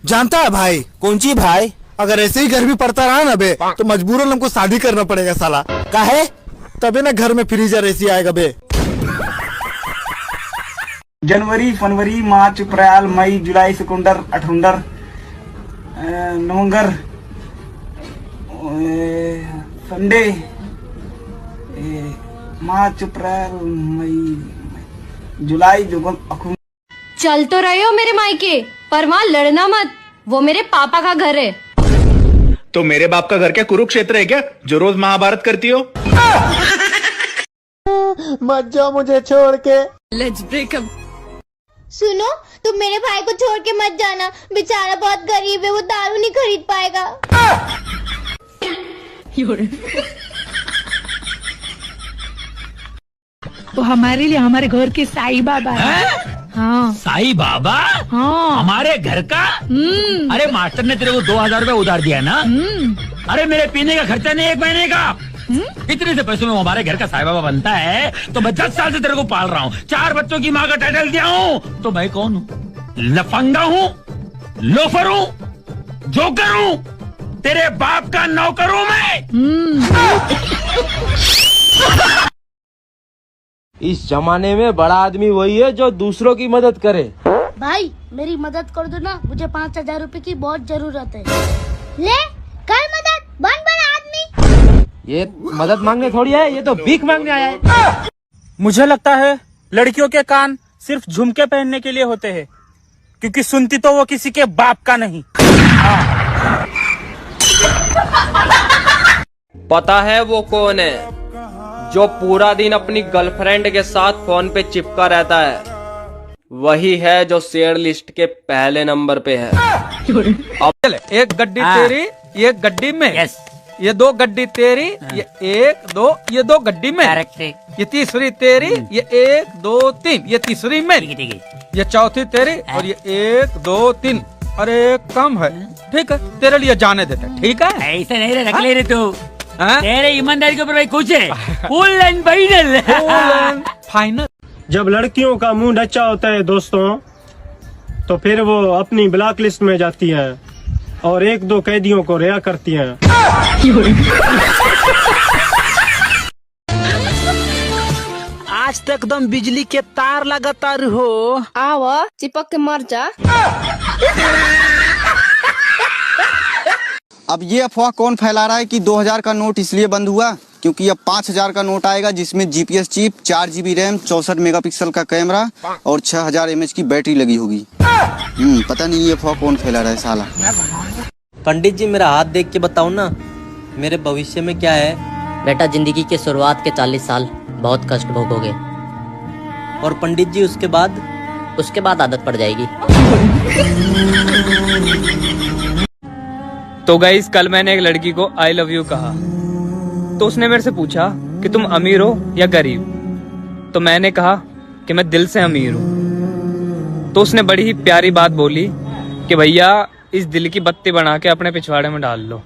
जानता है भाई? कौन ची भाई? अगर ऐसे ही घर भी पड़ता रहा ना बे तो मजबूरन हमको शादी करना पड़ेगा साला। काहे? तभी ना घर में फ्रीजर एसी आएगा बे। जनवरी, फरवरी, मार्च, अप्रैल, मई, जुलाई, सितंबर, अक्टूबर, नवंबर, संडे, मार्च, अप्रैल, मई, जुलाई, अक्टूबर। चल तो रहे हो मेरे मायके, पर वहाँ लड़ना मत, वो मेरे पापा का घर है। तो मेरे बाप का घर क्या कुरुक्षेत्र है क्या, जो रोज महाभारत करती हो? मत जाओ मुझे छोड़ के। Let's break up. सुनो, तुम मेरे भाई को छोड़ के मत जाना, बेचारा बहुत गरीब है, वो दारू नहीं खरीद पाएगा। वो हमारे लिए हमारे घर के साईं बाबा है। हाँ साईं बाबा? हाँ हमारे घर का? अरे मास्टर ने तेरे को 2000 रुपए उधार दिया ना? अरे मेरे पीने का खर्चा नहीं 1 महीने का। इतने से पैसों में हमारे घर का साईं बाबा बनता है तो मैं 10 साल से तेरे को पाल रहा हूँ, 4 बच्चों की माँ का टाइटल दिया हूँ, तो मैं कौन हूँ? लफंगा हूँ, लोफर हूँ, जोकर हूँ, तेरे बाप का नौकर हूँ मैं। इस जमाने में बड़ा आदमी वही है जो दूसरों की मदद करे। भाई मेरी मदद कर दो ना, मुझे 5000 रुपए की बहुत जरूरत है। ले कर मदद, बन बड़ा आदमी। ये मदद मांगने थोड़ी है, ये तो भीख मांगने आया है। मुझे लगता है लड़कियों के कान सिर्फ झुमके पहनने के लिए होते हैं, क्योंकि सुनती तो वो किसी के बाप का नहीं। पता है वो कौन है जो पूरा दिन अपनी गर्लफ्रेंड के साथ फोन पे चिपका रहता है? वही है जो शेयर लिस्ट के पहले नंबर पे है। अब चले, एक गड्डी तेरी, ये गड्डी में, ये 2 गड्डी तेरी, ये 1 2, ये 2 गड्डी में, ये तीसरी तेरी, ये 1 2 3, ये तीसरी में, ये चौथी तेरी, और ये 1 2 3। अरे कम है, ठीक है, तेरे लिए जाने देते, ठीक है? ऐसे नहीं रख ले रे तू, तेरे ईमानदारी के ऊपर भाई कुछ है। Full and final, final. जब लड़कियों का मूड अच्छा होता है दोस्तों, तो फिर वो अपनी ब्लैक लिस्ट में जाती हैं और 1-2 कैदियों को रिहा करती हैं। आज तक एकदम बिजली के तार लगातार हो। आवा चिपक के मर जा। अब ये अफवाह कौन फैला रहा है कि 2000 का नोट इसलिए बंद हुआ क्योंकि अब 5000 का नोट आएगा जिसमें GPS chip, 4 GB RAM, 64 megapixel का कैमरा और 6000 mAh की बैटरी लगी होगी। पता नहीं ये अफवाह कौन फैला रहा है साला। पंडित जी मेरा हाथ देख के बताओ ना, मेरे भविष्य में क्या है? बेटा जिंदगी के शुरुआत के 40 साल बहुत कष्ट भोगोगे। और पंडित जी उसके बाद? उसके बाद आदत पड़ जाएगी। तो गाइस, कल मैंने एक लड़की को आई लव यू कहा, तो उसने मेरे से पूछा कि तुम अमीर हो या गरीब? तो मैंने कहा कि मैं दिल से अमीर हूँ। तो उसने बड़ी ही प्यारी बात बोली कि भैया इस दिल की बत्ती बना के अपने पिछवाड़े में डाल लो।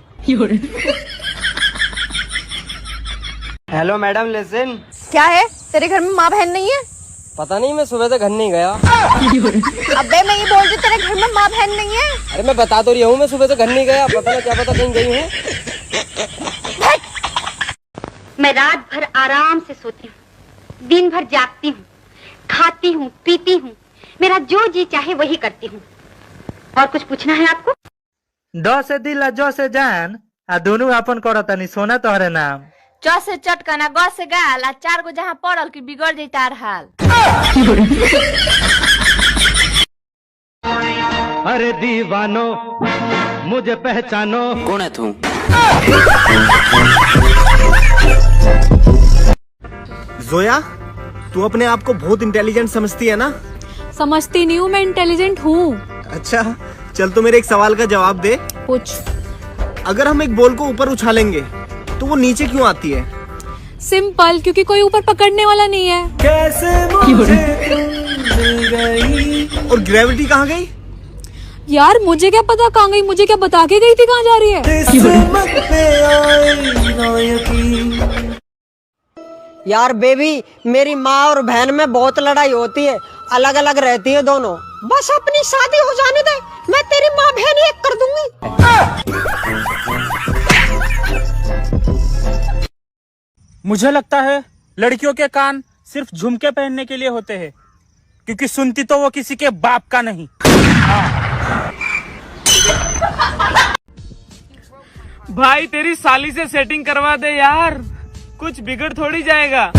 Hello madam, listen. क्या है, तेरे घर में माँ बहन नहीं है? पता नहीं, मैं सुबह से घर नहीं गया। अबे मैं ये बोल रही तेरे घर में माँ बहन नहीं है। अरे मैं बता तो रही हूँ, मैं सुबह से घर नहीं गया, पता नहीं क्या पता कहीं गई हूँ। मैं रात भर आराम से सोती हूँ, दिन भर जागती हूँ, खाती हूँ, पीती हूँ, मेरा जो जी चाहे वही करती हूँ। और कुछ पूछना है आपको? ड से दिल, ज से जान, आ दोनों अपन करतनी सोना तोहरे नाम। च से चटकना, ग से गाल, आ 4 गो जहाँ पड़ल की बिगड़ जाई तार हाल। अरे दीवानो मुझे पहचानो। कौन है तू? जोया, तू अपने आप को बहुत इंटेलिजेंट समझती है ना? समझती नहीं हूँ, मैं इंटेलिजेंट हूँ। अच्छा चल, तो मेरे एक सवाल का जवाब दे। पूछ। अगर हम एक बॉल को ऊपर उछालेंगे तो वो नीचे क्यों आती है? सिंपल, क्योंकि कोई ऊपर पकड़ने वाला नहीं है। कैसे मुझे मिल गई। और ग्रेविटी कहाँ गई? यार मुझे क्या पता कहाँ गई, मुझे क्या बता के गई थी कहाँ जा रही है? यार बेबी, मेरी माँ और बहन में बहुत लड़ाई होती है, अलग अलग रहती है दोनों। बस अपनी शादी हो जाने दे, मैं तेरी माँ बहन मुझे लगता है लड़कियों के कान सिर्फ झुमके पहनने के लिए होते हैं, क्योंकि सुनती तो वो किसी के बाप का नहीं। भाई तेरी साली से सेटिंग करवा दे यार, कुछ बिगड़ थोड़ी जाएगा।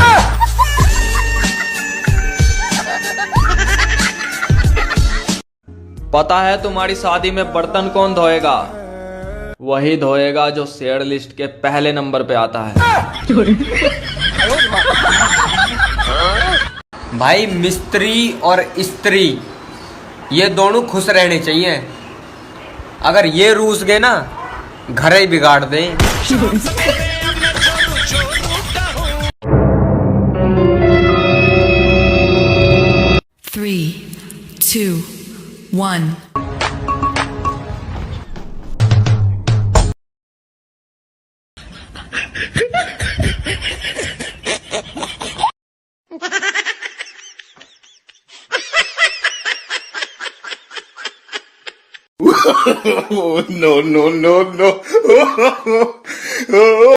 पता है तुम्हारी शादी में बर्तन कौन धोएगा? वही धोएगा जो शेयर लिस्ट के पहले नंबर पे आता है। भाई मिस्त्री और स्त्री ये दोनों खुश रहने चाहिए। अगर ये रूस गए ना, घर ही बिगाड़ दे। 3, 2, 1. No, no, no, no.